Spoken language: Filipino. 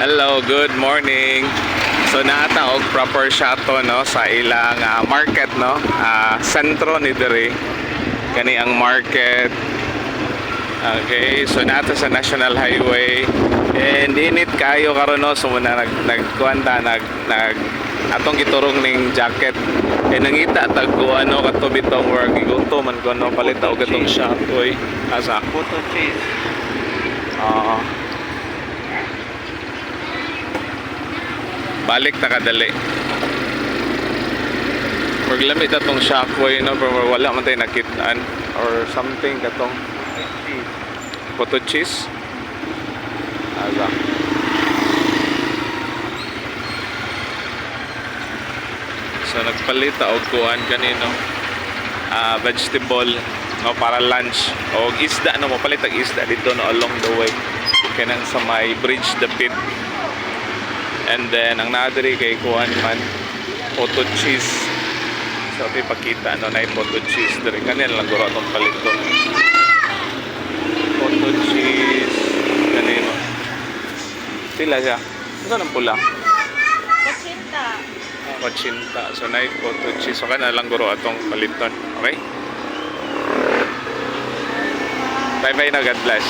Hello, good morning. So naata og proper shot to no sa ilang market no. Sentro ni diri kani ang market. Okay, so naata sa National Highway and init kayo karon no, so muna nagkuanta nag atong giturong ning jacket. Nangita tagko ano kadto bitong work iguto man ko no palit og gatong shot oy. Asa? Photo cheese. Balik na kadali. Maglamit atong shockwave no, pero wala man tayo nakitaan or something katong photo cheese. Asa? So nagpalit og kuan kanino vegetable no para lunch o isda no, mapalit ang isda dito no along the way kanang sa may bridge the pit. And then ang naadiri kay kuan man photo cheese. So ipakita no na photo cheese diri kanila lang guro atong palit ko. Photo cheese kanino. Pila siya? Ano nang pula? 80. 80. So na photo cheese. So kanila lang guro atong paliton. Okay? Bye bye na, God bless.